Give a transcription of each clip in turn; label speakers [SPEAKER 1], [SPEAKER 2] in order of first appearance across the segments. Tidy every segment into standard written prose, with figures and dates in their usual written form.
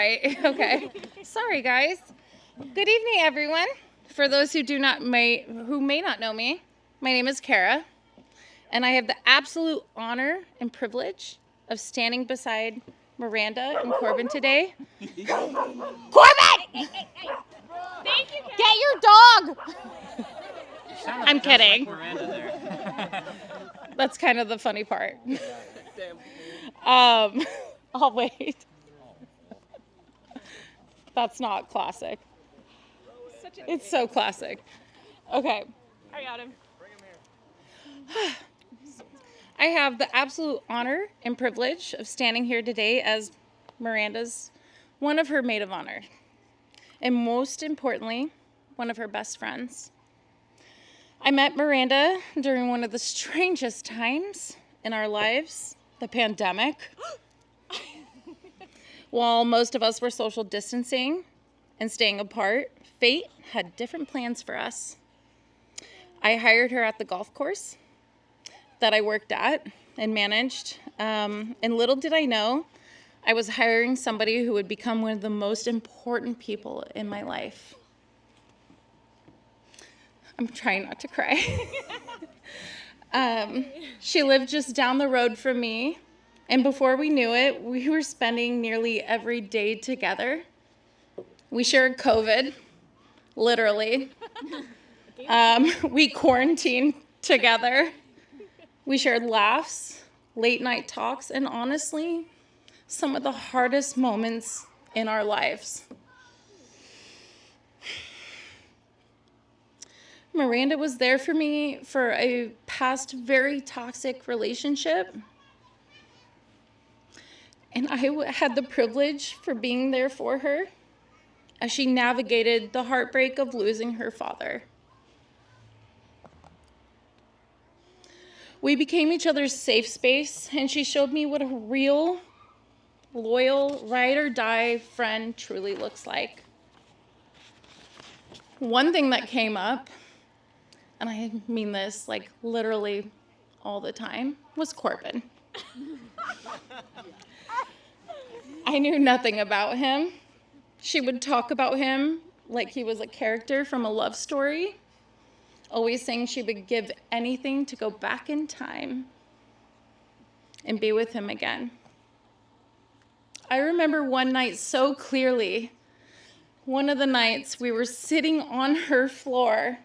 [SPEAKER 1] Right. Okay. Sorry, guys. Good evening, everyone. For those who may not know me, my name is Kara, and I have the absolute honor and privilege of standing beside Myranda and Corbin today. Corbin!
[SPEAKER 2] Thank you, Kara.
[SPEAKER 1] Get your dog! I'm kidding.
[SPEAKER 3] Like Myranda there.
[SPEAKER 1] That's kind of the funny part. I'll wait. That's not classic. It's so classic. Okay.
[SPEAKER 2] I got him.
[SPEAKER 1] I have the absolute honor and privilege of standing here today as Myranda's one of her maid of honor, and most importantly, one of her best friends. I met Myranda during one of the strangest times in our lives, the pandemic. While most of us were social distancing and staying apart, fate had different plans for us. I hired her at the golf course that I worked at and managed, and little did I know, I was hiring somebody who would become one of the most important people in my life. I'm trying not to cry. She lived just down the road from me, and before we knew it, we were spending nearly every day together. We shared COVID, literally. We quarantined together. We shared laughs, late night talks, and honestly, some of the hardest moments in our lives. Myranda was there for me for a past very toxic relationship. And I had the privilege for being there for her as she navigated the heartbreak of losing her father. We became each other's safe space, and she showed me what a real, loyal, ride or die friend truly looks like. One thing that came up, and I mean this like literally all the time, was Corbin. I knew nothing about him. She would talk about him like he was a character from a love story, always saying she would give anything to go back in time and be with him again. I remember one night so clearly. One of the nights we were sitting on her floor,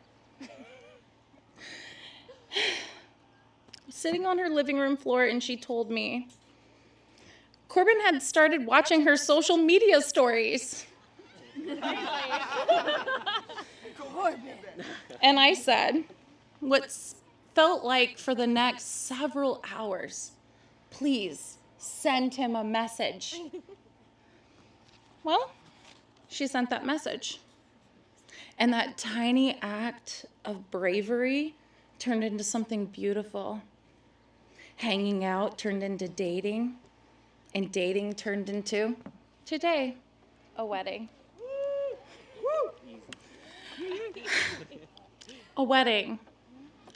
[SPEAKER 1] sitting on her living room floor, and she told me Corbin had started watching her social media stories. And I said, what felt like for the next several hours, please send him a message. Well, she sent that message. And that tiny act of bravery turned into something beautiful. Hanging out turned into dating, and dating turned into, today, a wedding. A wedding,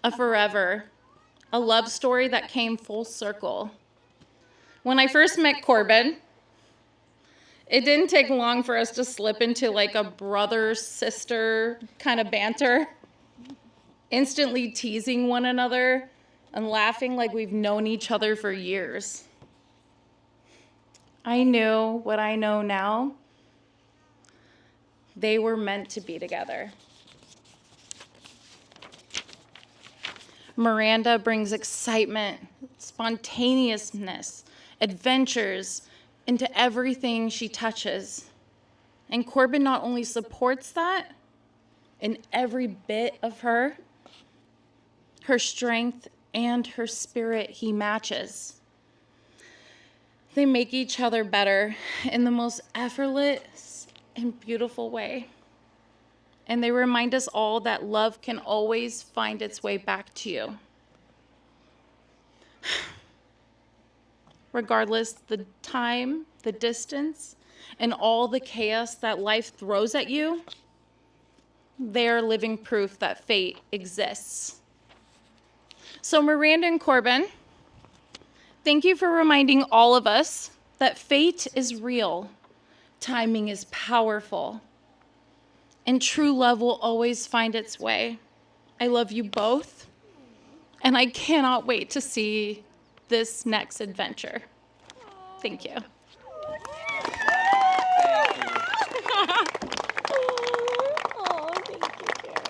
[SPEAKER 1] a forever, a love story that came full circle. When I first met Corbin, it didn't take long for us to slip into like a brother-sister kind of banter, instantly teasing one another and laughing like we've known each other for years. I knew what I know now. They were meant to be together. Myranda brings excitement, spontaneousness, adventures into everything she touches. And Corbin not only supports that in every bit of her strength and her spirit he matches. They make each other better in the most effortless and beautiful way. And they remind us all that love can always find its way back to you. Regardless the time, the distance, and all the chaos that life throws at you, they are living proof that fate exists. So Myranda and Corbin, thank you for reminding all of us that fate is real, Timing is powerful, and true love will always find its way. I love you both, and I cannot wait to see this next adventure. Thank you.
[SPEAKER 2] Oh, thank you, Kara.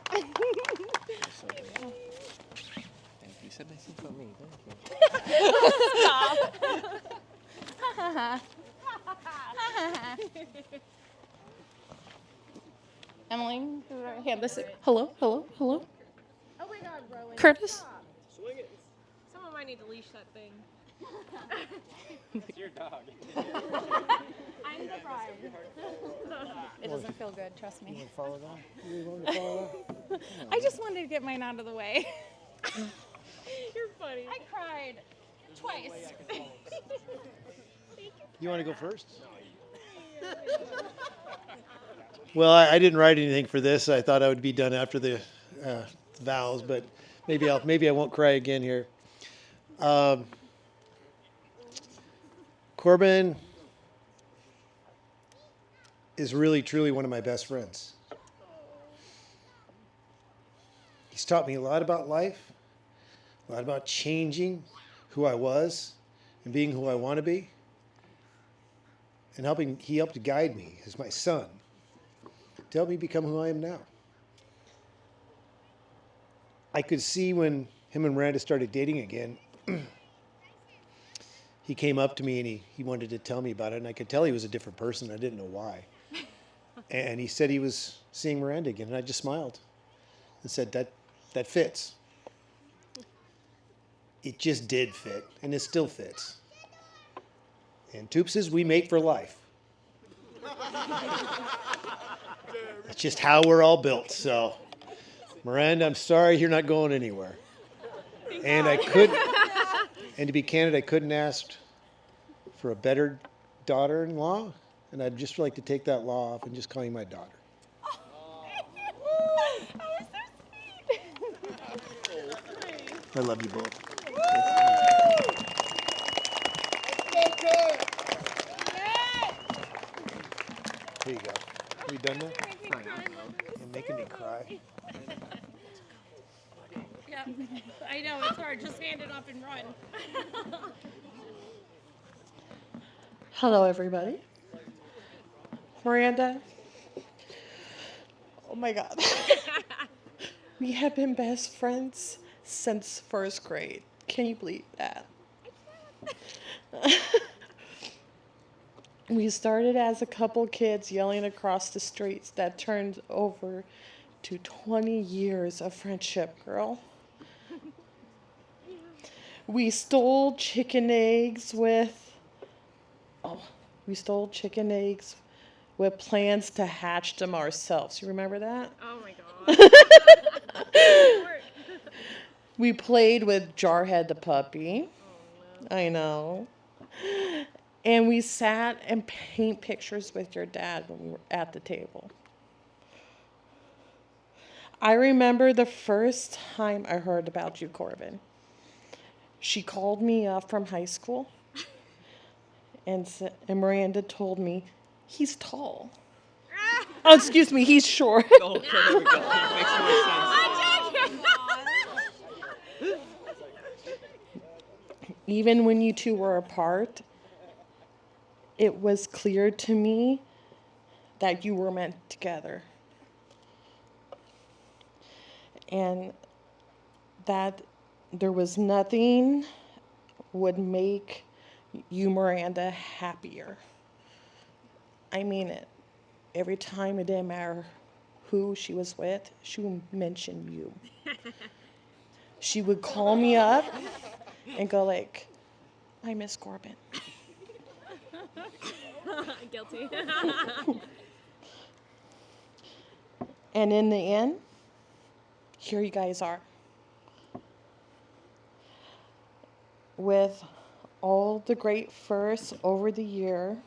[SPEAKER 3] Thank you. You said nice things about me. Thank you.
[SPEAKER 1] Emily, hand this. Hello, hello, hello.
[SPEAKER 2] Oh my God, Rowan.
[SPEAKER 1] Curtis.
[SPEAKER 2] Someone might need to leash that thing.
[SPEAKER 3] It's your dog.
[SPEAKER 2] I'm the bride.
[SPEAKER 1] It doesn't feel good, trust me.
[SPEAKER 4] Follow that? You want to follow that?
[SPEAKER 1] I just wanted to get mine out of the way.
[SPEAKER 2] You're funny.
[SPEAKER 1] I cried twice.
[SPEAKER 4] You want to go first? Well, I didn't write anything for this. I thought I would be done after the vows, but maybe I won't cry again here. Corbin is really, truly one of my best friends. He's taught me a lot about life, a lot about changing who I was and being who I want to be. And he helped to guide me as my son to help me become who I am now. I could see when him and Myranda started dating again, he came up to me and he wanted to tell me about it, and I could tell he was a different person. I didn't know why. And he said he was seeing Myranda again, and I just smiled and said, that fits. It just did fit, and it still fits. And Toopses, we mate for life. It's just how we're all built. So, Myranda, I'm sorry you're not going anywhere. And to be candid, I couldn't ask for a better daughter-in-law, and I'd just like to take that law off and just call you my daughter. I love you both. Here you go. Are we done now? You're making me cry.
[SPEAKER 2] Yeah, I know, it's hard. Just hand it up and run.
[SPEAKER 5] Hello, everybody. Myranda. Oh my God. We have been best friends since first grade. Can you believe that? We started as a couple kids yelling across the streets that turned over to 20 years of friendship, girl. We stole chicken eggs with plans to hatch them ourselves. You remember that?
[SPEAKER 2] Oh my God.
[SPEAKER 5] We played with Jarhead the puppy.
[SPEAKER 2] Oh, no.
[SPEAKER 5] I know. And we sat and paint pictures with your dad when we were at the table. I remember the first time I heard about you, Corbin. She called me up from high school, and Myranda told me, he's tall. Oh, excuse me, he's short.
[SPEAKER 3] Okay, there we go. Makes more sense.
[SPEAKER 5] Even when you two were apart, it was clear to me that you were meant together. And that there was nothing would make you, Myranda, happier. I mean it. Every time, it didn't matter who she was with, she would mention you. She would call me up and go like, I miss Corbin.
[SPEAKER 2] Guilty.
[SPEAKER 5] And in the end, here you guys are. With all the great firsts over the year,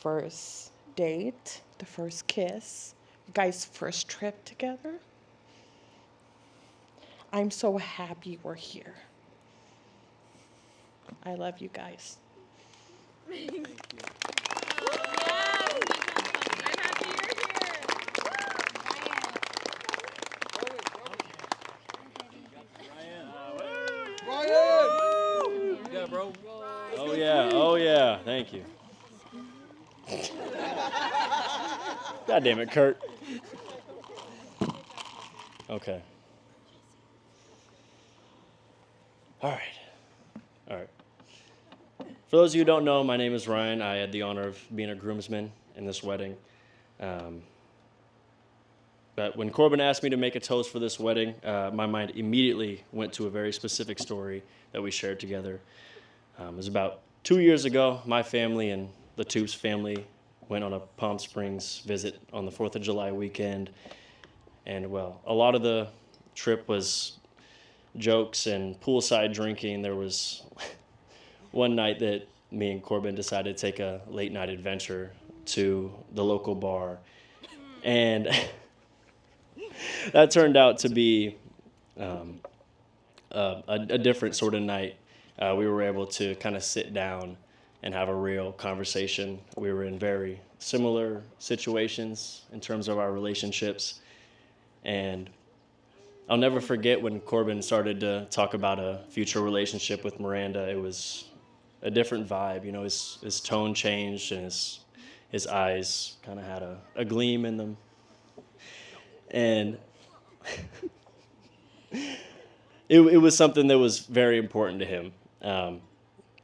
[SPEAKER 5] first date, the first kiss, you guys' first trip together. I'm so happy we're here. I love you guys.
[SPEAKER 3] Thank you.
[SPEAKER 6] Thank you. God damn it, Kurt. Okay. All right. For those of you who don't know, my name is Ryan. I had the honor of being a groomsman in this wedding. But when Corbin asked me to make a toast for this wedding, my mind immediately went to a very specific story that we shared together. It was about 2 years ago. My family and the Tubes family went on a Palm Springs visit on the 4th of July weekend. And, well, a lot of the trip was jokes and poolside drinking. There was one night that me and Corbin decided to take a late night adventure to the local bar. And that turned out to be a different sort of night. We were able to kind of sit down and have a real conversation. We were in very similar situations in terms of our relationships. And I'll never forget when Corbin started to talk about a future relationship with Myranda. It was a different vibe. You know, his tone changed and his eyes kind of had a gleam in them. And it was something that was very important to him.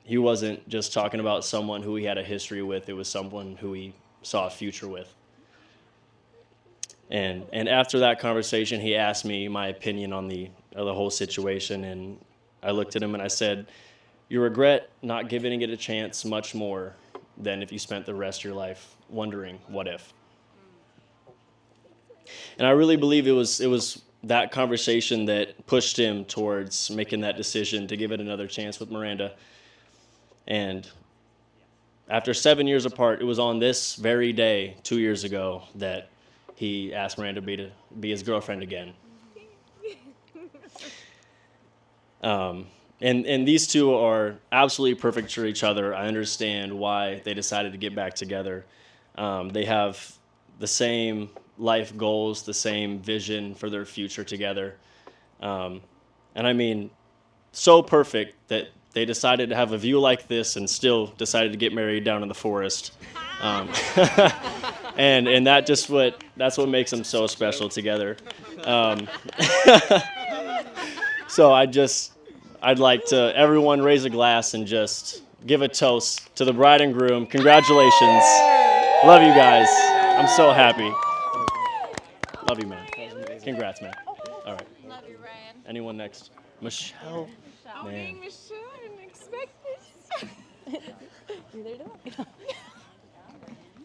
[SPEAKER 6] He wasn't just talking about someone who he had a history with. It was someone who he saw a future with. And after that conversation, he asked me my opinion on the whole situation, and I looked at him and I said, "You regret not giving it a chance much more than if you spent the rest of your life wondering what if." And I really believe it was that conversation that pushed him towards making that decision to give it another chance with Myranda. And after 7 years apart, it was on this very day, 2 years ago, that he asked Myranda to be his girlfriend again. And these two are absolutely perfect for each other. I understand why they decided to get back together. They have the same life goals, the same vision for their future together. And I mean, so perfect that they decided to have a view like this and still decided to get married down in the forest. And that's what makes them so special together. So I'd like to everyone raise a glass and just give a toast to the bride and groom. Congratulations. Love you guys. I'm so happy. Love you, man. Congrats, man. All right.
[SPEAKER 2] Love you, Ryan.
[SPEAKER 6] Anyone next? Michelle. Man.
[SPEAKER 2] Michelle, I didn't expect this.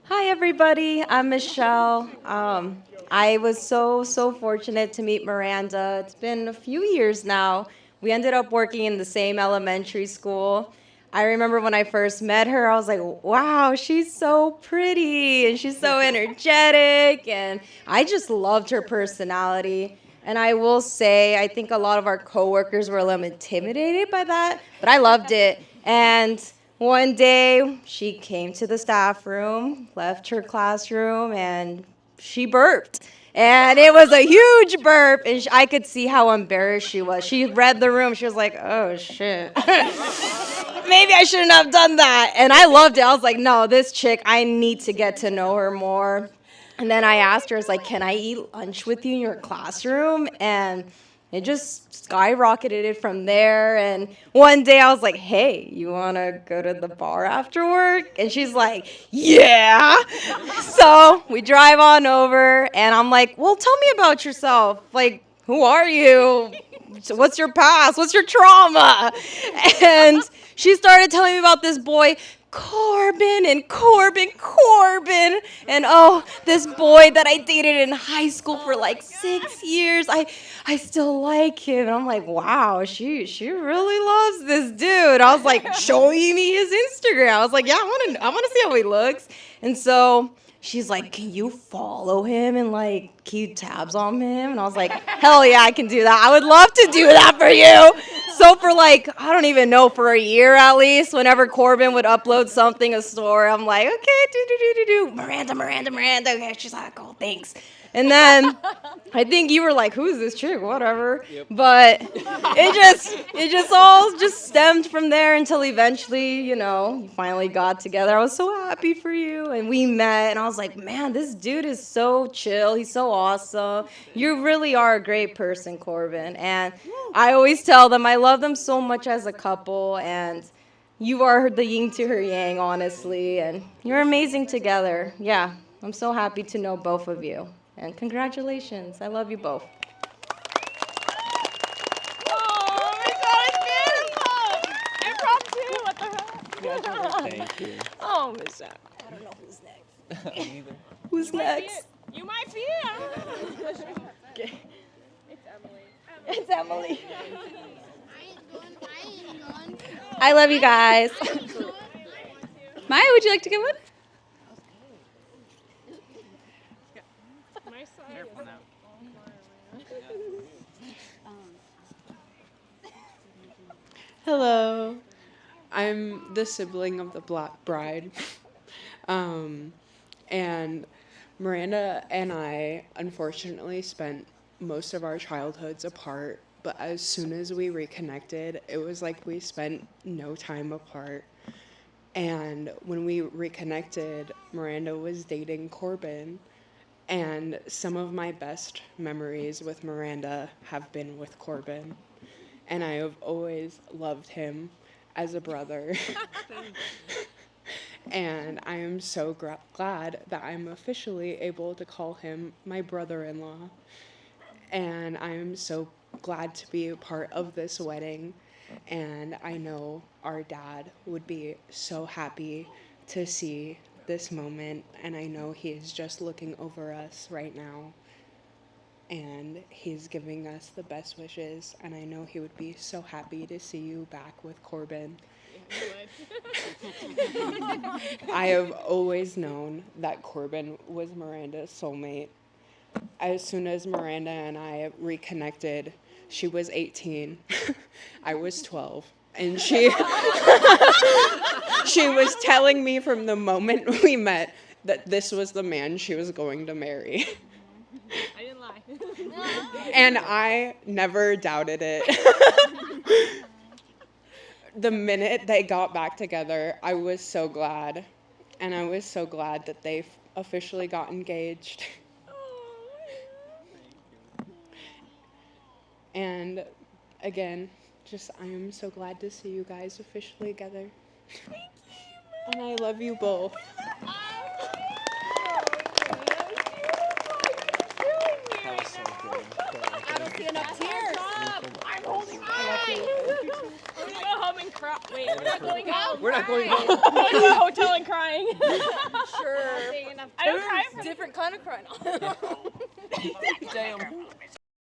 [SPEAKER 7] Hi, everybody. I'm Michelle. I was so fortunate to meet Myranda. It's been a few years now. We ended up working in the same elementary school. I remember when I first met her, I was like, wow, she's so pretty and she's so energetic. And I just loved her personality. And I will say, I think a lot of our coworkers were a little intimidated by that, but I loved it. And one day, she came to the staff room, left her classroom, and she burped. And it was a huge burp, and I could see how embarrassed she was. She read the room. She was like, oh, shit. Maybe I shouldn't have done that. And I loved it. I was like, no, this chick, I need to get to know her more. And then I asked her, I was like, can I eat lunch with you in your classroom? And it just skyrocketed from there. And one day I was like, hey, you want to go to the bar after work? And she's like, yeah. So we drive on over, and I'm like, well, tell me about yourself. Like, who are you? So what's your past? What's your trauma? And she started telling me about this boy, Corbin, and Corbin. And oh, this boy that I dated in high school for like 6 years, I still like him. And I'm like, wow, she really loves this dude. I was like, showing me his Instagram. I was like, yeah, I want to see how he looks. And so she's like, can you follow him and like keep tabs on him? And I was like, hell yeah, I can do that. I would love to do that for you. So for like, I don't even know, for a year at least, whenever Corbin would upload something, a story, I'm like, okay, Miranda. Okay, she's like, oh, thanks. And then I think you were like, who's this chick? Whatever.
[SPEAKER 3] Yep.
[SPEAKER 7] But it just all just stemmed from there until eventually, you finally got together. I was so happy for you. And we met, and I was like, man, this dude is so chill. He's so awesome. You really are a great person, Corbin. And I always tell them I love them so much as a couple, and you are the yin to her yang, honestly, and you're amazing together. Yeah, I'm so happy to know both of you. And congratulations. I love you both.
[SPEAKER 2] Oh, Michelle is beautiful. Impromptu. What the hell?
[SPEAKER 3] Thank you.
[SPEAKER 2] Oh, Michelle.
[SPEAKER 7] I don't know who's next.
[SPEAKER 3] Neither.
[SPEAKER 7] Who's next?
[SPEAKER 2] You might be it. I don't know.
[SPEAKER 7] Okay.
[SPEAKER 2] It's Emily.
[SPEAKER 7] It's Emily. I love you guys.
[SPEAKER 8] Maya, would you like to get one?
[SPEAKER 2] My side is
[SPEAKER 9] Hello. I'm the sibling of the Black Bride. And Miranda and I unfortunately spent most of our childhoods apart, but as soon as we reconnected, it was like we spent no time apart. And when we reconnected, Miranda was dating Corbin. And some of my best memories with Miranda have been with Corbin. And I have always loved him as a brother. And I am so glad that I'm officially able to call him my brother-in-law. And I am so glad to be a part of this wedding. And I know our dad would be so happy to see this moment. And I know he is just looking over us right now. And he's giving us the best wishes. And I know he would be so happy to see you back with Corbin. I have always known that Corbin was Miranda's soulmate. As soon as Miranda and I reconnected, she was 18. I was 12. And she was telling me from the moment we met that this was the man she was going to marry.
[SPEAKER 2] I didn't lie.
[SPEAKER 9] And I never doubted it. The minute they got back together, I was so glad. And I was so glad that they officially got engaged. And again, I am so glad to see you guys officially together. And I love you both.
[SPEAKER 3] That was so good.
[SPEAKER 2] I don't see enough tears. I'm holding crying. We're gonna go home and cry. Wait, we're not going home.
[SPEAKER 3] We're not going home.
[SPEAKER 2] We're going to a hotel and crying.
[SPEAKER 8] Sure.
[SPEAKER 2] I don't cry for
[SPEAKER 8] Different kind of crying.
[SPEAKER 3] Damn.